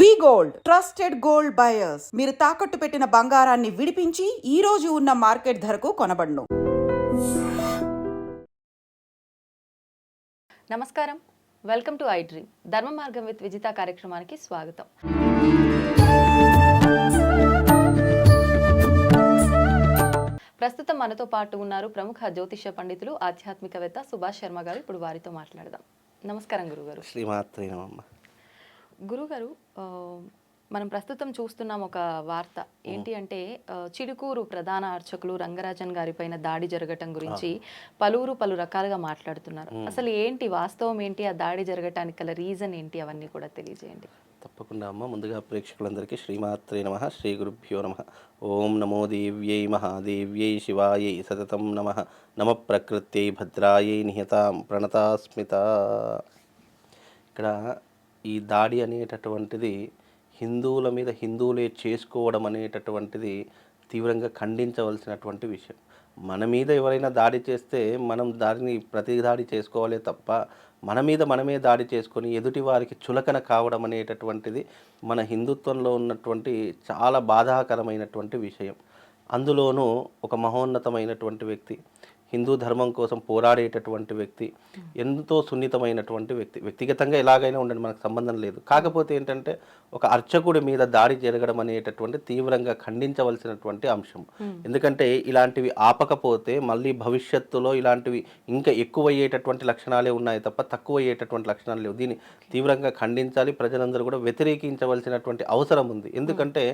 వి gold trusted gold buyers. మీరు తాకట్టు పెట్టిన బంగారాన్ని విడిపించి ఈ రోజు ఉన్న మార్కెట్ ధరకు కొనబడును. నమస్కారం, వెల్కమ్ టు ఐ డ్రీమ్. ధర్మ మార్గం విత్ విజిత కార్యక్రమానికి స్వాగతం. ప్రస్తుతం మనతో పాటు ఉన్నారు ప్రముఖ జ్యోతిష పండితులు, ఆధ్యాత్మికవేత్త సుభాష్ శర్మ గారు. ఇప్పుడు వారితో మాట్లాడదాం. నమస్కారం గురుగారు. శ్రీమాత్రే నమః. గురుగారు, మనం ప్రస్తుతం చూస్తున్నాం ఒక వార్త. ఏంటి అంటే చిడుకూరు ప్రధాన అర్చకులు రంగరాజన్ గారి పైన దాడి జరగటం గురించి పలువురు పలు రకాలుగా మాట్లాడుతున్నారు. అసలు ఏంటి వాస్తవం, ఏంటి ఆ దాడి జరగటానికి గల రీజన్ ఏంటి, అవన్నీ కూడా తెలియజేయండి. తప్పకుండా అమ్మ. ముందుగా ప్రేక్షకులందరికీ శ్రీమాత్రే నమః, శ్రీ గురుభ్యో నమః. ఓం నమో దేవ్యై మహాదేవ్యై శివాయై సతతం నమః. నమ ప్రకృత్యై భద్రాయై నిహతాం ప్రణతాస్మిత. ఇక్కడ ఈ దాడి అనేటటువంటిది హిందువుల మీద హిందువులే చేసుకోవడం అనేటటువంటిది తీవ్రంగా ఖండించవలసినటువంటి విషయం. మన మీద ఎవరైనా దాడి చేస్తే మనం దాడిని ప్రతి దాడి చేసుకోవాలే తప్ప మన మీద మనమే దాడి చేసుకొని ఎదుటి వారికి చులకన కావడం అనేటటువంటిది మన హిందుత్వంలో ఉన్నటువంటి చాలా బాధాకరమైనటువంటి విషయం. అందులోనూ ఒక మహోన్నతమైనటువంటి వ్యక్తి, హిందూ ధర్మం కోసం పోరాడేటటువంటి వ్యక్తి, ఎంతో సున్నితమైనటువంటి వ్యక్తి. వ్యక్తిగతంగా ఎలాగైనా ఉండండి, మనకు సంబంధం లేదు. కాకపోతే ఏంటంటే ఒక అర్చకుడి మీద దాడి జరగడం అనేటటువంటి తీవ్రంగా ఖండించవలసినటువంటి అంశం. ఎందుకంటే ఇలాంటివి ఆపకపోతే మళ్ళీ భవిష్యత్తులో ఇలాంటివి ఇంకా ఎక్కువయ్యేటటువంటి లక్షణాలే ఉన్నాయి తప్ప తక్కువ అయ్యేటటువంటి లక్షణాలు లేవు. దీన్ని తీవ్రంగా ఖండించాలి. ప్రజలందరూ కూడా వ్యతిరేకించవలసినటువంటి అవసరం ఉంది. ఎందుకంటే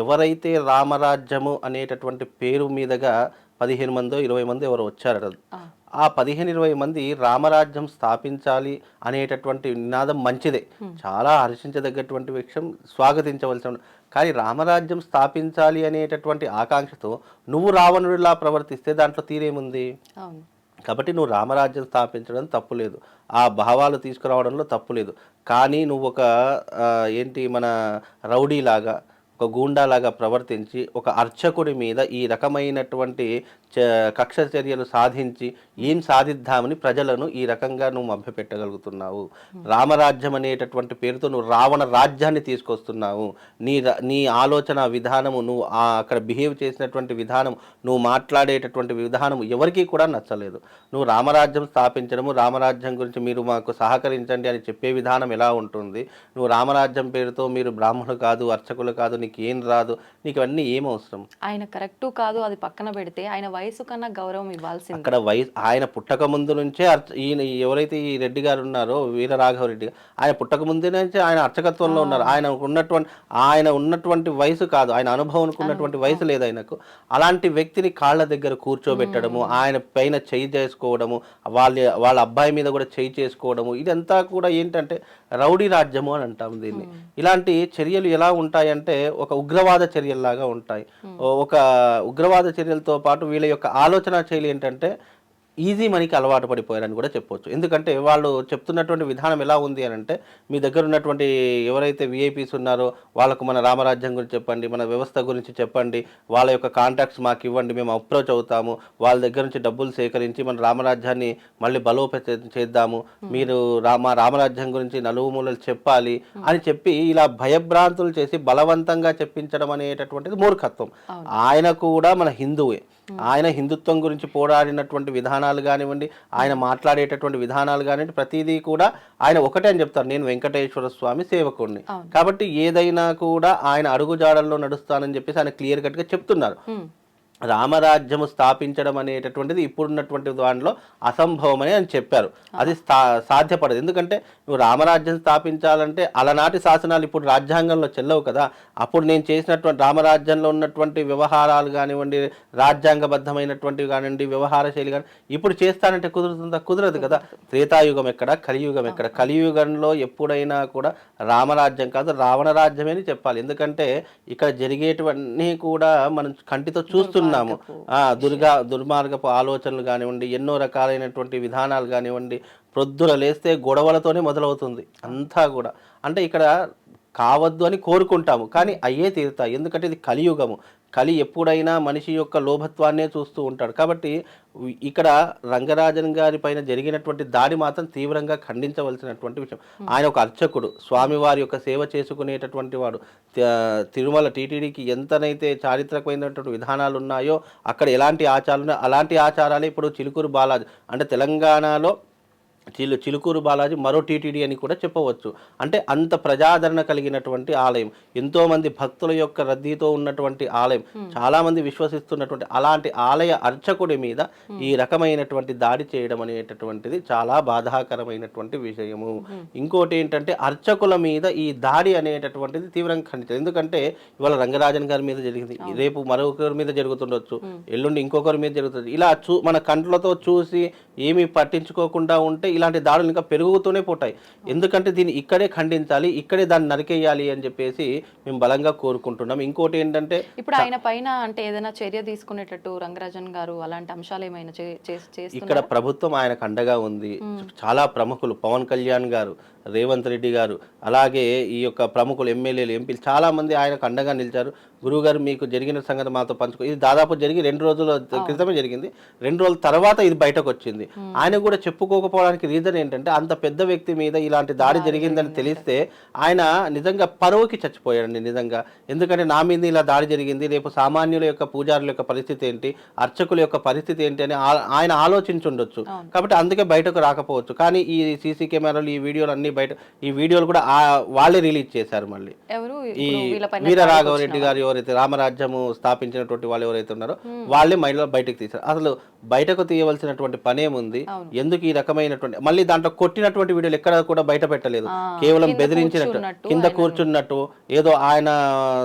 ఎవరైతే రామరాజ్యము అనేటటువంటి పేరు మీదుగా 15 మందో 20 మంది ఎవరు వచ్చారు, ఆ 15-20 మంది రామరాజ్యం స్థాపించాలి అనేటటువంటి నినాదం మంచిదే, చాలా హర్షించదగ్గటువంటి విషయం, స్వాగతించవలసిన. కానీ రామరాజ్యం స్థాపించాలి అనేటటువంటి ఆకాంక్షతో నువ్వు రావణుడిలా ప్రవర్తిస్తే దాంట్లో తీరేముంది? కాబట్టి నువ్వు రామరాజ్యం స్థాపించడం తప్పులేదు, ఆ భావాలు తీసుకురావడంలో తప్పులేదు. కానీ నువ్వు ఒక ఏంటి మన రౌడీలాగా, ఒక గూండాలాగా ప్రవర్తించి ఒక అర్చకుడి మీద ఈ రకమైనటువంటి కక్ష చర్యలు సాధించి ఏం సాధిద్దామని ప్రజలను ఈ రకంగా నువ్వు మభ్యపెట్టగలుగుతున్నావు. రామరాజ్యం అనేటటువంటి పేరుతో నువ్వు రావణ రాజ్యాన్ని తీసుకొస్తున్నావు. నీ ఆలోచన విధానము, నువ్వు అక్కడ బిహేవ్ చేసినటువంటి విధానం, నువ్వు మాట్లాడేటటువంటి విధానం ఎవరికీ కూడా నచ్చలేదు. నువ్వు రామరాజ్యం స్థాపించడము, రామరాజ్యం గురించి మీరు మాకు సహకరించండి అని చెప్పే విధానం ఎలా ఉంటుంది? నువ్వు రామరాజ్యం పేరుతో మీరు బ్రాహ్మణులు కాదు, అర్చకులు కాదు, నీకు ఏం రాదు, నీకు అవన్నీ ఏం అవసరం? ఆయన కరెక్టు కాదు అది పక్కన పెడితే ఆయన వయసు కన్నా గౌరవం ఇవ్వాల్సింది. అక్కడ ఆయన పుట్టక ముందు నుంచే ఈయన ఎవరైతే ఈ రెడ్డి గారు ఉన్నారో, వీరరాఘవరెడ్డి గారు, ఆయన పుట్టక ముందు నుంచే ఆయన అర్చకత్వంలో ఉన్నారు. ఆయన ఉన్నటువంటి వయసు కాదు, ఆయన అనుభవానికి ఉన్నటువంటి వయసు లేదు ఆయనకు. అలాంటి వ్యక్తిని కాళ్ళ దగ్గర కూర్చోబెట్టడము, ఆయన పైన చేయి చేసుకోవడము, వాళ్ళ అబ్బాయి మీద కూడా చేయి చేసుకోవడము, ఇదంతా కూడా ఏంటంటే రౌడీ రాజ్యము అని అంటాం దీన్ని. ఇలాంటి చర్యలు ఎలా ఉంటాయంటే ఒక ఉగ్రవాద చర్యల్లాగా ఉంటాయి. ఒక ఉగ్రవాద చర్యలతో పాటు వీళ్ళ యొక్క ఆలోచన శైలి ఏంటంటే ఈజీ మనీకి అలవాటు పడిపోయారని కూడా చెప్పొచ్చు. ఎందుకంటే వాళ్ళు చెప్తున్నటువంటి విధానం ఎలా ఉంది అని అంటే, మీ దగ్గర ఉన్నటువంటి ఎవరైతే విఐపీస్ ఉన్నారో వాళ్ళకు మన రామరాజ్యం గురించి చెప్పండి, మన వ్యవస్థ గురించి చెప్పండి, వాళ్ళ యొక్క కాంటాక్ట్స్ మాకు ఇవ్వండి, మేము అప్రోచ్ అవుతాము, వాళ్ళ దగ్గర నుంచి డబ్బులు సేకరించి మన రామరాజ్యాన్ని మళ్ళీ బలోపేతం చేద్దాము, మీరు మా రామరాజ్యం గురించి నలుమూలలు చెప్పాలి అని చెప్పి ఇలా భయభ్రాంతులు చేసి బలవంతంగా చెప్పించడం అనేటటువంటిది మూర్ఖత్వం. ఆయన కూడా మన హిందువే, ఆయన హిందుత్వం గురించి పోరాడినటువంటి విధానాలు కానివ్వండి, ఆయన మాట్లాడేటటువంటి విధానాలు కానివ్వండి, ప్రతిదీ కూడా ఆయన ఒకటే అని చెప్తారు, నేను వెంకటేశ్వర స్వామి సేవకుడిని. కాబట్టి ఏదైనా కూడా ఆయన అడుగుజాడల్లో నడుస్తానని చెప్పేసి ఆయన క్లియర్ కట్గా చెప్తున్నారు. రామరాజ్యము స్థాపించడం అనేటటువంటిది ఇప్పుడున్నటువంటి దానిలో అసంభవమని అని చెప్పారు. అది సాధ్యపడదు. ఎందుకంటే నువ్వు రామరాజ్యం స్థాపించాలంటే అలనాటి శాసనాలు ఇప్పుడు రాజ్యాంగంలో చెల్లవు కదా. అప్పుడు నేను చేసినటువంటి రామరాజ్యంలో ఉన్నటువంటి వ్యవహారాలు కానివ్వండి, రాజ్యాంగబద్ధమైనటువంటివి కానివ్వండి, వ్యవహార శైలి కానీ ఇప్పుడు చేస్తానంటే కుదురుతుందా? కుదరదు కదా. త్రేతాయుగం ఎక్కడ, కలియుగం ఎక్కడ? కలియుగంలో ఎప్పుడైనా కూడా రామరాజ్యం కాదు, రావణ రాజ్యమే అని చెప్పాలి. ఎందుకంటే ఇక్కడ జరిగేటివన్నీ కూడా మనం కంటితో చూస్తున్నాం. దుర్మార్గపు ఆలోచనలు కానివ్వండి, ఎన్నో రకాలైనటువంటి విధానాలు కానివ్వండి, ప్రొద్దున లేస్తే గొడవలతోనే మొదలవుతుంది అంతా కూడా. అంటే ఇక్కడ కావద్దు అని కోరుకుంటాము, కానీ అయ్యే తీరుతాయి. ఎందుకంటే ఇది కలియుగము. కలి ఎప్పుడైనా మనిషి యొక్క లోభత్వాన్నే చూస్తూ ఉంటాడు. కాబట్టి ఇక్కడ రంగరాజన్ గారి పైన జరిగినటువంటి దాడి మాత్రం తీవ్రంగా ఖండించవలసినటువంటి విషయం. ఆయన ఒక అర్చకుడు, స్వామివారి యొక్క సేవ చేసుకునేటటువంటి వాడు. తిరుమల టీటీడీకి ఎంతనైతే చారిత్రకమైనటువంటి విధానాలు ఉన్నాయో, అక్కడ ఎలాంటి ఆచారాలు ఉన్నాయో అలాంటి ఆచారాలే ఇప్పుడు చిలుకూరు బాలాజీ అంటే తెలంగాణలో చిలుకూరు బాలాజీ మరో టీటీడీ అని కూడా చెప్పవచ్చు. అంటే అంత ప్రజాదరణ కలిగినటువంటి ఆలయం, ఎంతోమంది భక్తుల యొక్క రద్దీతో ఉన్నటువంటి ఆలయం, చాలామంది విశ్వసిస్తున్నటువంటి అలాంటి ఆలయ అర్చకుడి మీద ఈ రకమైనటువంటి దాడి చేయడం అనేటటువంటిది చాలా బాధాకరమైనటువంటి విషయము. ఇంకోటి ఏంటంటే అర్చకుల మీద ఈ దాడి అనేటటువంటిది తీవ్రంగా ఖండించారు. ఎందుకంటే ఇవాళ రంగరాజన్ గారి మీద జరిగింది, రేపు మరొకరి మీద జరుగుతుండొచ్చు, ఎల్లుండి ఇంకొకరి మీద జరుగుతుంది. ఇలా మన కంట్లతో చూసి ఏమీ పట్టించుకోకుండా ఉంటే ఇలాంటి దాడులు ఇంకా పెరుగుతూనే పోతాయి. ఎందుకంటే దీన్ని ఇక్కడే ఖండించాలి, ఇక్కడే దాన్ని నరికేయాలి అని చెప్పేసి మేము బలంగా కోరుకుంటున్నాం. ఇంకోటి ఏంటంటే ఇప్పుడు ఆయన పైన అంటే ఏదైనా చర్య తీసుకునేటట్టు రంగరాజన్ గారు అలాంటి అంశాలు ఏమైనా ఇక్కడ ప్రభుత్వం ఆయనకు అండగా ఉంది. చాలా ప్రముఖులు పవన్ కళ్యాణ్ గారు, రేవంత్ రెడ్డి గారు, అలాగే ఈ యొక్క ప్రముఖులు ఎమ్మెల్యేలు, ఎంపీలు చాలా మంది ఆయనకు అండగా నిలిచారు. గురువుగారు మీకు జరిగిన సంగతి మాతో పంచుకో. ఇది దాదాపు జరిగి 2 రోజుల క్రితమే జరిగింది. 2 రోజుల తర్వాత ఇది బయటకు వచ్చింది. ఆయన కూడా చెప్పుకోకపోవడానికి రీజన్ ఏంటంటే అంత పెద్ద వ్యక్తి మీద ఇలాంటి దాడి జరిగిందని తెలిస్తే ఆయన నిజంగా పరువుకి చచ్చిపోయాడండి నిజంగా. ఎందుకంటే నా మీద ఇలా దాడి జరిగింది, రేపు సామాన్యుల యొక్క పూజారుల యొక్క పరిస్థితి ఏంటి, అర్చకుల యొక్క పరిస్థితి ఏంటి అని ఆయన ఆలోచించుండొచ్చు. కాబట్టి అందుకే బయటకు రాకపోవచ్చు. కానీ ఈ సీసీ కెమెరాలు, ఈ వీడియోలు అన్ని బయట, ఈ వీడియోలు కూడా వాళ్ళే రిలీజ్ చేశారు. మళ్ళీ ఈ వీరరాఘవరెడ్డి గారు ఎవరైతే రామరాజ్యము స్థాపించినటువంటి వాళ్ళు ఎవరైతే ఉన్నారో వాళ్ళే మహిళలు బయటకు తీశారు. అసలు బయటకు తీయవలసినటువంటి పనేముంది? ఎందుకు ఈ రకమైనటువంటి మళ్ళీ దాంట్లో కొట్టినటువంటి వీడియోలు ఎక్కడ కూడా బయట పెట్టలేదు. కేవలం బెదిరించినట్టు, కింద కూర్చున్నట్టు, ఏదో ఆయన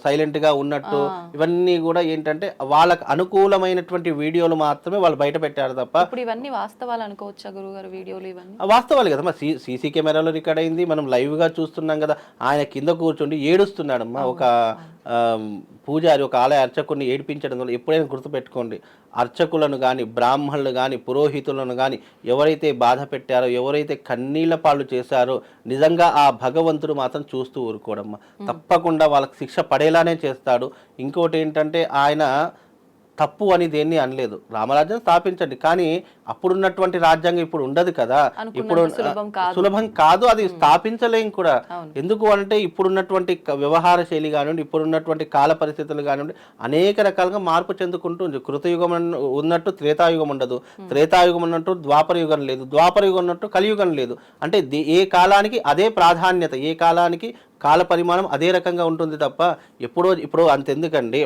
సైలెంట్ గా ఉన్నట్టు, ఇవన్నీ కూడా ఏంటంటే వాళ్ళకు అనుకూలమైనటువంటి వీడియోలు మాత్రమే వాళ్ళు బయట పెట్టారు తప్ప. ఇప్పుడు ఇవన్నీ వాస్తవాలు అనుకోవచ్చా గురుగారు? వీడియోలు ఇవన్నీ వాస్తవాలు కదా, మరి సీసీ కెమెరాలో రికార్డ్ అయింది, మనం లైవ్ గా చూస్తున్నాం కదా. ఆయన కింద కూర్చుండి ఏడుస్తున్నాడమ్మా. ఒక పూజారి, ఒక ఆలయ అర్చకుడిని ఏడిపించడం వల్ల ఎప్పుడైనా గుర్తుపెట్టుకోండి, అర్చకులను కానీ, బ్రాహ్మణులు కానీ, పురోహితులను కానీ ఎవరైతే బాధ పెట్టారో, ఎవరైతే కన్నీళ్ల పాలు చేశారో, నిజంగా ఆ భగవంతుడు మాత్రం చూస్తూ ఊరుకోవడమ్మా. తప్పకుండా వాళ్ళకి శిక్ష పడేలానే చేస్తాడు. ఇంకోటి ఏంటంటే ఆయన తప్పు అని దేన్ని అనలేదు. రామరాజ్యం స్థాపించండి, కానీ అప్పుడున్నటువంటి రాజ్యాంగం ఇప్పుడు ఉండదు కదా. ఇప్పుడు సులభం కాదు, అది స్థాపించలేం కూడా. ఎందుకు అంటే ఇప్పుడున్నటువంటి వ్యవహార శైలి కానివ్వండి, ఇప్పుడున్నటువంటి కాల పరిస్థితులు కానివ్వండి, అనేక రకాలుగా మార్పు చెందుకుంటుంది. కృతయుగం ఉన్నట్టు త్రేతాయుగం ఉండదు, త్రేతాయుగం ఉన్నట్టు ద్వాపర యుగం లేదు, ద్వాపర యుగం ఉన్నట్టు కలియుగం లేదు. అంటే ఏ కాలానికి అదే ప్రాధాన్యత, ఏ కాలానికి కాల పరిమాణం అదే రకంగా ఉంటుంది తప్ప ఇప్పుడు అంతెందుకండి.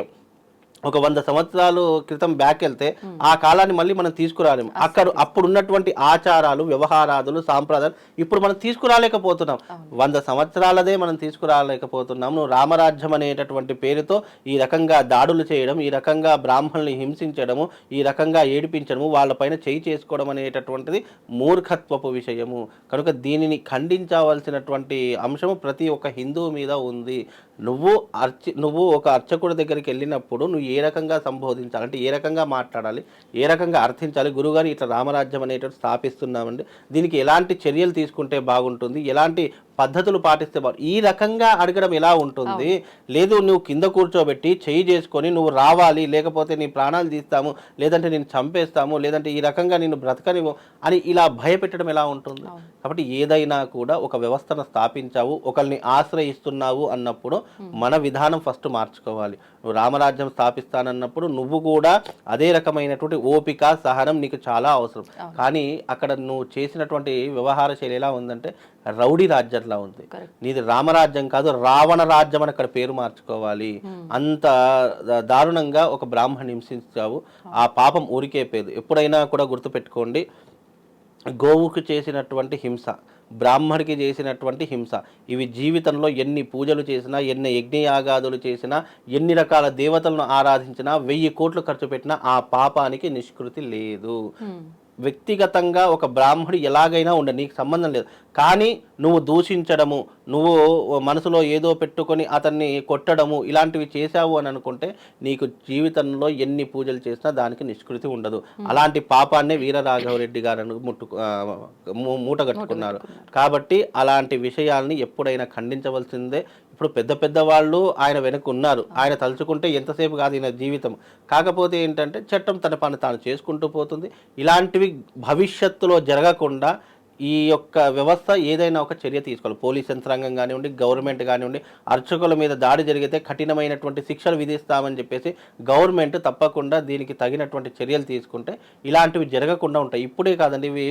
ఒక 100 సంవత్సరాలు క్రితం బ్యాక్ వెళ్తే ఆ కాలాన్ని మళ్ళీ మనం తీసుకురాలేము. అప్పుడున్నటువంటి ఆచారాలు, వ్యవహారాదులు, సాంప్రదాయాలు ఇప్పుడు మనం తీసుకురాలేకపోతున్నాం. 100 సంవత్సరాలదే మనం తీసుకురాలేకపోతున్నాం. నువ్వు రామరాజ్యం అనేటటువంటి పేరుతో ఈ రకంగా దాడులు చేయడం, ఈ రకంగా బ్రాహ్మణుల్ని హింసించడము, ఈ రకంగా ఏడిపించడము, వాళ్ళపైన చేయి చేసుకోవడం అనేటటువంటిది మూర్ఖత్వపు విషయము. కనుక దీనిని ఖండించవలసినటువంటి అంశము ప్రతి ఒక్క హిందువు మీద ఉంది. నువ్వు ఒక అర్చకుడి దగ్గరికి వెళ్ళినప్పుడు నువ్వు ఏ రకంగా సంబోధించాలంటే, ఏ రకంగా మాట్లాడాలి, ఏ రకంగా అర్థించాలి. గురువుగారు ఇట్లా రామరాజ్యం అనేటువంటి స్థాపిస్తున్నామండి, దీనికి ఎలాంటి చర్యలు తీసుకుంటే బాగుంటుంది, ఎలాంటి పద్ధతులు పాటిస్తే ఈ రకంగా అడగడం ఎలా ఉంటుంది? లేదు, నువ్వు కింద కూర్చోబెట్టి చెయ్యి చేసుకొని నువ్వు రావాలి, లేకపోతే నీ ప్రాణాలు తీస్తాము, లేదంటే నేను చంపేస్తాము, లేదంటే ఈ రకంగా నిన్ను బ్రతకనివ్వు అని ఇలా భయపెట్టడం ఎలా ఉంటుంది? కాబట్టి ఏదైనా కూడా ఒక వ్యవస్థను స్థాపించావు, ఒకరిని ఆశ్రయిస్తున్నావు అన్నప్పుడు మన విధానం ఫస్ట్ మార్చుకోవాలి. నువ్వు రామరాజ్యం స్థాపిస్తానన్నప్పుడు నువ్వు కూడా అదే రకమైనటువంటి ఓపిక, సహనం నీకు చాలా అవసరం. కానీ అక్కడ నువ్వు చేసినటువంటి వ్యవహార శైలి ఎలా ఉందంటే రౌడీ రాజ్యంలా ఉంది. నీది రామరాజ్యం కాదు, రావణ రాజ్యం అని అక్కడ పేరు మార్చుకోవాలి. అంత దారుణంగా ఒక బ్రాహ్మణ్ హింసించావు, ఆ పాపం ఊరికే పేరు. ఎప్పుడైనా కూడా గుర్తుపెట్టుకోండి, గోవుకు చేసినటువంటి హింస, బ్రాహ్మడికి చేసినటువంటి హింస, ఇవి జీవితంలో ఎన్ని పూజలు చేసినా, ఎన్ని యజ్ఞయాగాదులు చేసినా, ఎన్ని రకాల దేవతలను ఆరాధించినా, 1000 కోట్లు ఖర్చు పెట్టినా ఆ పాపానికి నిష్కృతి లేదు. వ్యక్తిగతంగా ఒక బ్రాహ్మడు ఎలాగైనా ఉండ, నీకు సంబంధం లేదు. కానీ నువ్వు దూషించడము, నువ్వు మనసులో ఏదో పెట్టుకొని అతన్ని కొట్టడము, ఇలాంటివి చేశావు అని అనుకుంటే నీకు జీవితంలో ఎన్ని పూజలు చేసినా దానికి నిష్కృతి ఉండదు. అలాంటి పాపాన్నే వీరరాఘవరెడ్డి గారు మూటగట్టుకున్నారు. కాబట్టి అలాంటి విషయాల్ని ఎప్పుడైనా ఖండించవలసిందే. ఇప్పుడు పెద్ద పెద్ద వాళ్ళు ఆయన వెనక ఉన్నారు. ఆయన తలుచుకుంటే ఎంతసేపు కాదు ఈయన జీవితం. కాకపోతే ఏంటంటే చట్టం తన పని తాను చేసుకుంటూ పోతుంది. ఇలాంటివి భవిష్యత్తులో జరగకుండా ఈ యొక్క వ్యవస్థ ఏదైనా ఒక చర్య తీసుకోవాలి. పోలీస్ యంత్రాంగం కానివ్వండి, గవర్నమెంట్ కానివ్వండి, అర్చకుల మీద దాడి జరిగితే కఠినమైనటువంటి శిక్షలు విధిస్తామని చెప్పేసి గవర్నమెంట్ తప్పకుండా దీనికి తగినటువంటి చర్యలు తీసుకుంటే ఇలాంటివి జరగకుండా ఉంటాయి. ఇప్పుడే కాదండి, ఇవి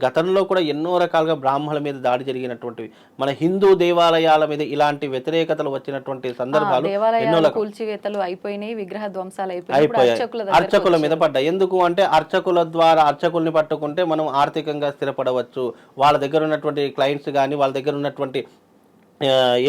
గతంలో కూడా ఎన్నో రకాలుగా బ్రాహ్మణుల మీద దాడి జరిగినటువంటివి, మన హిందూ దేవాలయాల మీద ఇలాంటి వ్యతిరేకతలు వచ్చినటువంటి సందర్భాలు ఎన్నో కూల్చివేతలు అయిపోయినాయి, విగ్రహ ధ్వంసాలు అయిపోయాయి, అర్చకుల మీద పడ్డాయి. ఎందుకు అంటే అర్చకుల ద్వారా అర్చకుల్ని పట్టుకుంటే మనం ఆర్థికంగా స్థిరపడవచ్చు, వాళ్ళ దగ్గర ఉన్నటువంటి క్లయింట్స్ కానీ వాళ్ళ దగ్గర ఉన్నటువంటి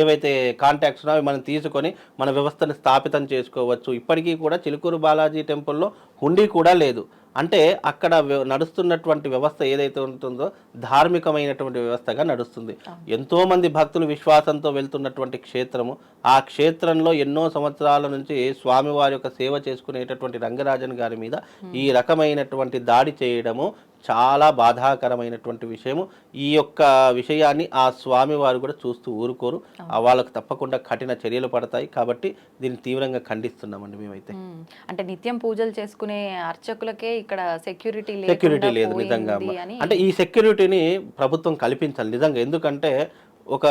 ఏవైతే కాంటాక్ట్స్ ఉన్నాయో మనం తీసుకొని మన వ్యవస్థను స్థాపితం చేసుకోవచ్చు. ఇప్పటికీ కూడా చిలుకూరు బాలాజీ టెంపుల్లో హుండీ కూడా లేదు. అంటే అక్కడ నడుస్తున్నటువంటి వ్యవస్థ ఏదైతే ఉంటుందో ధార్మికమైనటువంటి వ్యవస్థగా నడుస్తుంది. ఎంతోమంది భక్తులు విశ్వాసంతో వెళ్తున్నటువంటి క్షేత్రము. ఆ క్షేత్రంలో ఎన్నో సంవత్సరాల నుంచి స్వామివారి యొక్క సేవ చేసుకునేటటువంటి రంగరాజన్ గారి మీద ఈ రకమైనటువంటి దాడి చేయడము చాలా బాధాకరమైనటువంటి విషయము. ఈ యొక్క విషయాన్ని ఆ స్వామివారు కూడా చూస్తూ ఊరుకోరు. వాళ్ళకు తప్పకుండా కఠిన చర్యలు పడతాయి. కాబట్టి దీన్ని తీవ్రంగా ఖండిస్తున్నామండి మేమైతే. అంటే నిత్యం పూజలు చేసుకునే అర్చకులకే ఇక్కడ సెక్యూరిటీ లేదు నిజంగా. అంటే ఈ సెక్యూరిటీని ప్రభుత్వం కల్పించాలి నిజంగా. ఎందుకంటే ఒక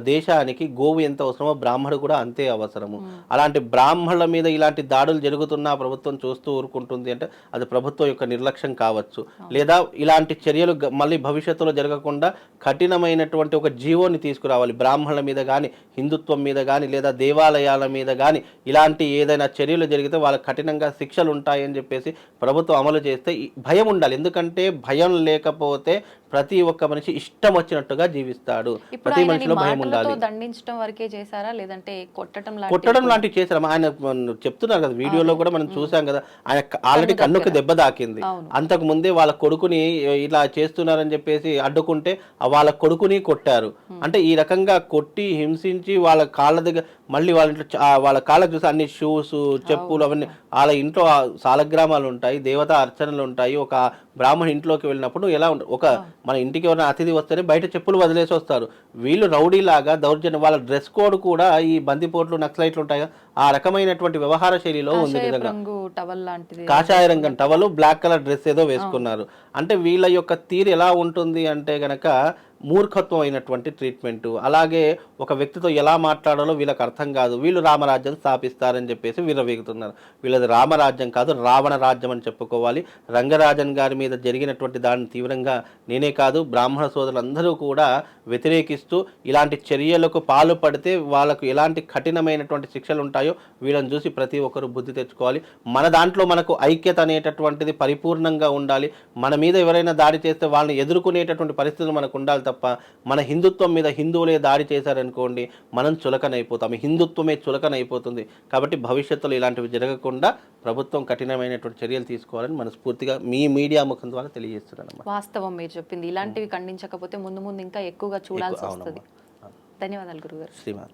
దేశానికి గోవు ఎంత అవసరమో బ్రాహ్మడు కూడా అంతే అవసరము. అలాంటి బ్రాహ్మణుల మీద ఇలాంటి దాడులు జరుగుతున్నా ప్రభుత్వం చూస్తూ ఊరుకుంటుంది అంటే అది ప్రభుత్వం యొక్క నిర్లక్ష్యం కావచ్చు. లేదా ఇలాంటి చర్యలు మళ్ళీ భవిష్యత్తులో జరగకుండా కఠినమైనటువంటి ఒక జీవోని తీసుకురావాలి. బ్రాహ్మణుల మీద కానీ, హిందుత్వం మీద కానీ, లేదా దేవాలయాల మీద కానీ ఇలాంటి ఏదైనా చర్యలు జరిగితే వాళ్ళకి కఠినంగా శిక్షలు ఉంటాయని చెప్పేసి ప్రభుత్వం అమలు చేస్తే భయం ఉండాలి. ఎందుకంటే భయం లేకపోతే ప్రతి ఒక్క మనిషి ఇష్టం వచ్చినట్టుగా జీవిస్తాడు. ప్రతి మనిషిలో భయం ఉండాలి. దండించడం వరకే చేశారా లేదంటే కొట్టడం లాంటివి చేశారు? ఆయన చెప్తున్నారు కదా, వీడియోలో కూడా మనం చూసాం కదా, ఆయన ఆల్రెడీ కన్నుకు దెబ్బ తాకింది. అంతకు ముందే వాళ్ళ కొడుకుని ఇలా చేస్తున్నారని చెప్పేసి అడ్డుకుంటే వాళ్ళ కొడుకుని కొట్టారు. అంటే ఈ రకంగా కొట్టి హింసించి వాళ్ళ కాళ్ళ దగ్గర మళ్ళీ వాళ్ళ ఇంట్లో వాళ్ళ కాళ్ళకు చూసి అన్ని షూస్, చెప్పులు అవన్నీ వాళ్ళ ఇంట్లో సాలగ్రామాలు ఉంటాయి, దేవతా అర్చనలు ఉంటాయి. ఒక బ్రాహ్మణ ఇంట్లోకి వెళ్ళినప్పుడు ఎలా ఉంటుంది, ఒక మన ఇంటికి ఎవరైనా అతిథి వస్తేనే బయట చెప్పులు వదిలేసి వస్తారు. వీళ్ళు రౌడీలాగా దౌర్జన్యం, వాళ్ళ డ్రెస్ కోడ్ కూడా ఈ బందిపోట్లు, నక్సలైట్లు ఉంటాయి ఆ రకమైనటువంటి వ్యవహార శైలిలో ఉంది. నిజంగా కాషాయ రంగం టవలు, బ్లాక్ కలర్ డ్రెస్ ఏదో వేసుకున్నారు. అంటే వీళ్ళ యొక్క తీరు ఎలా ఉంటుంది అంటే గనక మూర్ఖత్వం అయినటువంటి ట్రీట్మెంటు. అలాగే ఒక వ్యక్తితో ఎలా మాట్లాడాలో వీళ్ళకి అర్థం కాదు. వీళ్ళు రామరాజ్యం స్థాపిస్తారని చెప్పేసి విర్రవీగుతున్నారు. వీళ్ళది రామరాజ్యం కాదు, రావణ రాజ్యం అని చెప్పుకోవాలి. రంగరాజన్ గారి మీద జరిగినటువంటి దాన్ని తీవ్రంగా నేనే కాదు బ్రాహ్మణ సోదరులందరూ కూడా వ్యతిరేకిస్తూ ఇలాంటి చర్యలకు పాల్పడితే వాళ్ళకు ఎలాంటి కఠినమైనటువంటి శిక్షలు ఉంటాయో వీళ్ళని చూసి ప్రతి ఒక్కరు బుద్ధి తెచ్చుకోవాలి. మన దాంట్లో మనకు ఐక్యత అనేటటువంటిది పరిపూర్ణంగా ఉండాలి. మన మీద ఎవరైనా దాడి చేస్తే వాళ్ళని ఎదుర్కొనేటటువంటి పరిస్థితులు మనకు ఉండాలి తప్ప మన హిందుత్వం మీద హిందువులే దాడి చేశారనుకోండి మనం చులకనైపోతాం, హిందుత్వమే చులకనైపోతుంది. కాబట్టి భవిష్యత్తులో ఇలాంటివి జరగకుండా ప్రభుత్వం కఠినమైనటువంటి చర్యలు తీసుకోవాలని మనస్ఫూర్తిగా మీ మీడియా ముఖం ద్వారా తెలియజేస్తున్నాను. వాస్తవం మీరు చెప్పింది. ఇలాంటివి ఖండించకపోతే ముందు ముందు ఇంకా ఎక్కువగా చూడాల్సి వస్తుంది. ధన్యవాదాలు గురుగారు. శ్రీమాత.